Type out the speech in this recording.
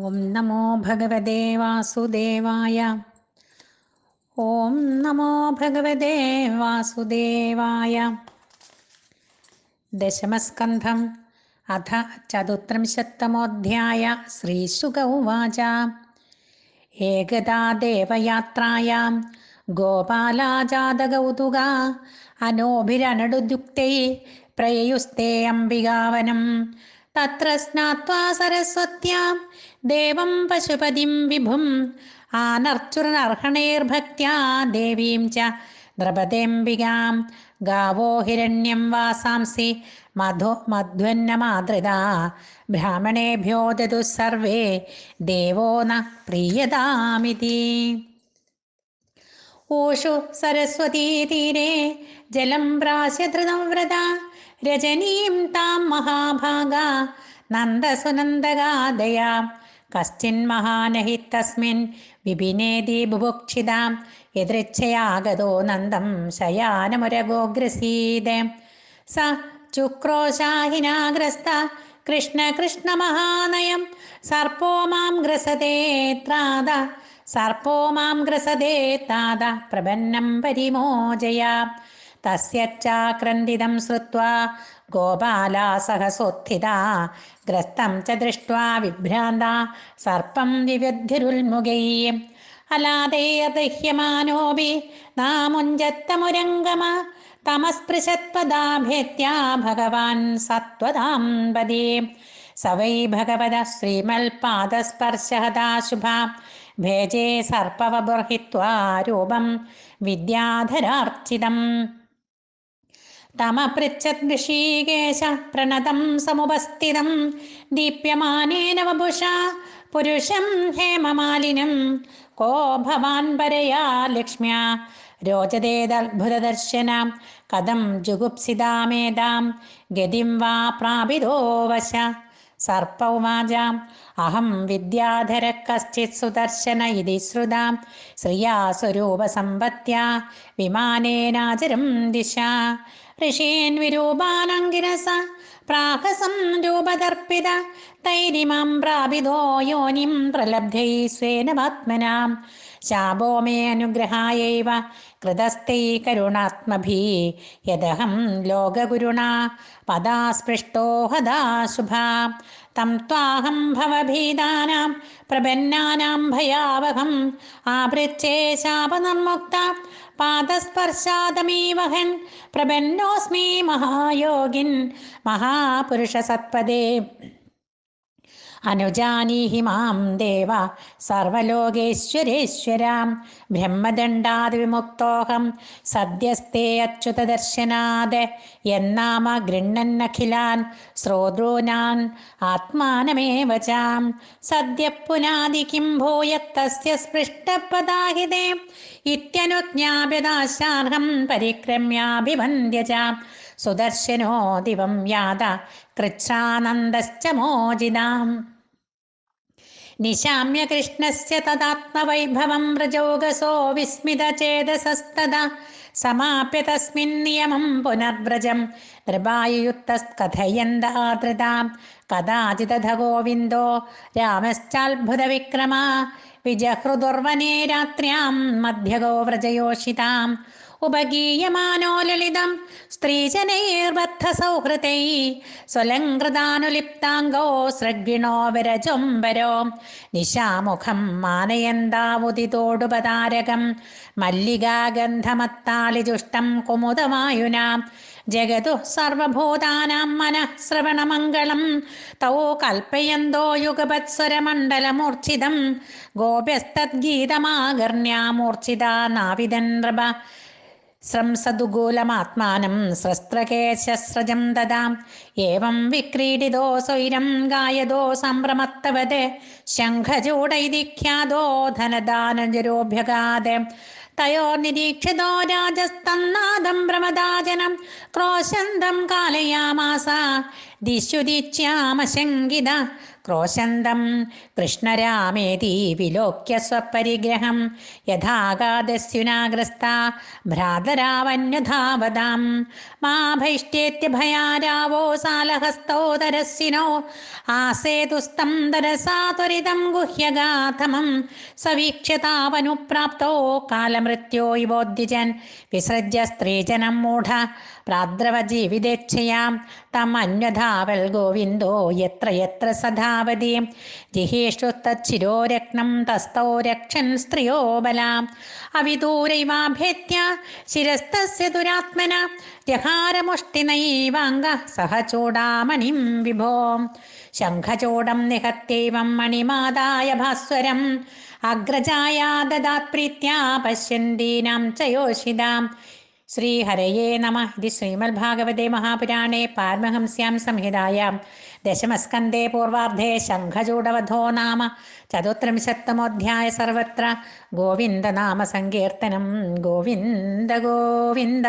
ഓം നമോ ഭഗവതേ വാസുദേവായ. ഓം നമോ ഭഗവതേ വാസുദേവായ. ദശമസ്കന്ധം അഥ ചതുസ്ത്രിംശത്തമോऽധ്യായ. ശ്രീശുക ഉവാച. ഏകദാ ദേവയാത്രായാം ഗോപാലാജാതകൗതുകാ അനോഭിരനടുദ്യുക്തൈ പ്രയയുസ്തേ അംബികാവനം. തത്ര സ്നാത്വാ സരസ്വത്യാം ദേവം പശുപതിം വിഭും ആനർച്ചുരനർഹണൈർഭക്ത്യാ ദേവീം ച നൃപതേംബികാം. ഗാവോ ഹിരണ്യം വാസാംസി മധ്വന്നമാദൃതാ ബ്രാഹ്മണേഭ്യോ ദദുഃ സർവേ ദേവോ ന പ്രീയതാമിതി. ഊഷു സരസ്വതീതീരെ ജലം പ്രാശ്യ ധൃതം വ്രത രജനീം താം മഹാഭാഗാ നന്ദസുനന്ദകാദയാ. കശ്ചിന്മഹാനഹി തസ്മിൻ വിപിനേതി ബുഭുക്ഷിതാം യദൃച്ഛയാഗതോ നന്ദം ശയാനമുരഗോഗ്രസീത്. സ ചുക്രോശാഹിനാഗ്രസ്ത കൃഷ്ണ കൃഷ്ണ മഹാനയം സർപ്പോ മാം ഗ്രസതേ താത പ്രപന്നം പരിമോചയ. തസ്യ ചാക്രന്ദിതം ശ്രുത്വാ ഗോപാലാ സഹസോത്ഥിതാ ഗ്രസ്തം ച ദൃഷ്ട്വാ വിഭ്രാന്താ സർപ്പം വിവധ്യുരുൽമുഖൈ. അലാദൈർദഹ്യമാനോപി നാമുഞ്ചത്തമുരംഗമ തമസ്പൃശത്പദാഭേത്യാ ഭഗവാൻ സത്വതാം പദി. സ വൈ ഭഗവത ശ്രീമൽപാദസ്പർശഹതാശുഭാ ഭേജേ സർപ്പവബർഹിത്വാ രൂപം വിദ്യാധരാർച്ചിതം. തമപൃച്ഛത് ഋഷീകേശ പ്രണതം സമുപസ്ഥിതം ദീപ്യമാനേന വപുഷാ പുരുഷം ഹേമമാലിനം. കോ ഭവാൻ പരയാ ലക്ഷ്മ്യാ രോചതേദത്ഭുതദർശന കഥം ജുഗുപ്സിതാമേതാം ഗതിം വാ പ്രാപിതോ വശ. സർപ്പ ഉവാച. അഹം വിദ്യാധര കശ്ചിത് സുദർശന ഇതി ശ്രുതാം ശ്രിയാ സ്വരൂപസമ്പത്യാ വിമാനേനാചരം ദിശാ. ഋഷീൻ വിരൂപാനങ്കിരസ പ്രാഹസം രൂപദർപ്പിത തൈരിമാം പ്രാപിതോ യോനിം പ്രലബ്ധൈ സ്വേനമാത്മനാം. ശാപോ മേ അനുഗ്രഹായൈവ കൃതസ്ഥൈ കരുണാത്മഭി യദഹം ലോകഗുരുണാ പദാസ്പൃഷ്ടോ ഹദാശുഭാ. തം ത്വാഹം ഭവഭീതാനാം പ്രപന്നാനാം ഭയാവഹം ആപൃച്ഛേ ശാപനിർമുക്ത പാദസ്പർശാദമീവഹൻ. പ്രപന്നോസ്മി മഹായോഗിൻ മഹാപുരുഷ സത്പദേ. അനുജാനീഹി മാം ദേവ സർവലോകേശ്വരേശ്വരാം. ബ്രഹ്മദണ്ഡാദ് വിമുക്തോഹം സദ്യസ്തേ അച്യുതദർശനാത്. യന്നാമ ഗൃണ്ണന്നഖിലാൻ ശ്രോതॄനാൻ ആത്മാനമേവ ചാം. സദ്യ പുനാദി കിം ഭൂയത്തസ്യ സ്പൃഷ്ടപദാഹിതേ ഇത്യനുജ്ഞാപ്യദാശാർഹം പരിക്രമ്യാഭിവന്ദ്യ ച. സുദർശനോ ദിവം യാത കൃച്ഛ്രാനന്ദശ്ച മോചിതാം. നിശാമ്യ കൃഷ്ണസ്യ തദാത്മവൈഭവം വ്രജോഗസോ വിസ്മിതചേതസസ്തദാ സമാപ്യ തസ്മിൻ നിയമം പുനർവ്രജം നൃപായുയുക്തകഥയന്താധൃതാം. കഥാചിതഥ ഗോവിന്ദോ രാമശ്ചാത്ഭുതവിക്രമാ വിജഹൃദുർവനേ രാത്ര്യാം മധ്യഗോ വ്രജയോഷിതാം. ഉപഗീയമാനോ ലളിതം സ്ത്രീജനൈർബദ്ധസൗഹൃദൈ സ്വലംകൃതാനുലിപ്താംഗോ സൃഗ്വിണോ വിരജൊംബരോ. നിശാമുഖം മാനയന്താവുദിതോടുപതാരകം മല്ലികാഗന്ധമത്താളിജുഷ്ടം കുമുദമായുനാം. ജഗതു സർവഭൂതാനാം മനഃ ശ്രവണമംഗളം തൗ കൽപ്പയന്തോ യുഗപത്സ്വരമണ്ഡലമൂർച്ഛിതം. ഗോപ്യസ്തദ്ഗീതമാകർണ്യാമൂർച്ഛിതാ നാവിദൻ നൃപ സ്രംസദുകൂലമാത്മാനം സ്രസ്ത്രകേശസ്രജം ദദാം. ഏവം വിക്രീഡിതോ സ്വൈരം ഗായതോ സംഭ്രമത്തവത് ശംഖചൂഡൈതിഖ്യാതോ ധനദാനജരോഭ്യഗാത്. തയോർനിരീക്ഷിതോ രാജസ്തന്നാദം പ്രമദാജനം ക്രോശന്തം കാലയാമാസ ദിശുദിച്യാമശങ്കിത ക്രോശന്തം കൃഷ്ണരാമേതി വിലോക്യ സ്വപരിഗ്രഹം യഥാഗാദസ്യുനാഗ്രസ്ത ഭ്രാതരാവന്യധാവതാം മാ ഭൈഷ്ട്യേത്യ ഭയാരാവോ സാലഹസ്തോദരസ്സിനോ ആസേതുസ്തം ദരസാ ത്വരിതം ഗുഹ്യഗാതമം സവീക്ഷ്യതാവനുപ്രാപ്തോ കാലമൃത്യോ ഇവോദ്വിജൻ വിസൃജ്യ സ്ത്രീജനം മൂഢ പ്രാദ്രവജീവിതേച്ഛയാം തം അന്വധാവൽ ഗോവിന്ദോ യത്ര യത്ര സധാവതി ജിഹേഷു തച്ചിരോരത്നം തസ്ഥോ രക്ഷൻ സ്ത്രിയോ ബലാം അവിദൂരൈവാഭേത്യ ശിരസ്തസ്യ ദുരാത്മന ജഹാരമുഷ്ടിനൈവാംഗ സഹചൂടാമണിം വിഭോ ശംഖചൂടം നിഹത്യൈവം മണിമാദായ ഭാസ്വരം അഗ്രജായ ദദാത് പ്രീത്യാ പശ്യന്തീനാം ച യോഷിതാം. ശ്രീഹരയേ നമഃ. ഇത് ശ്രീമദ്ഭാഗവതേ മഹാപുരാണേ പാരമഹംസ്യാം സംഹിതായാം ദശമസ്കന്ധേ പൂർവാർദ്ധേ ശംഖചൂഡവധോ നാമ ചതുസ്ത്രിംശത്തമോऽധ്യായः. സർവത്ര ഗോവിന്ദനാമ സങ്കീർത്തനം. ഗോവിന്ദ ഗോവിന്ദ.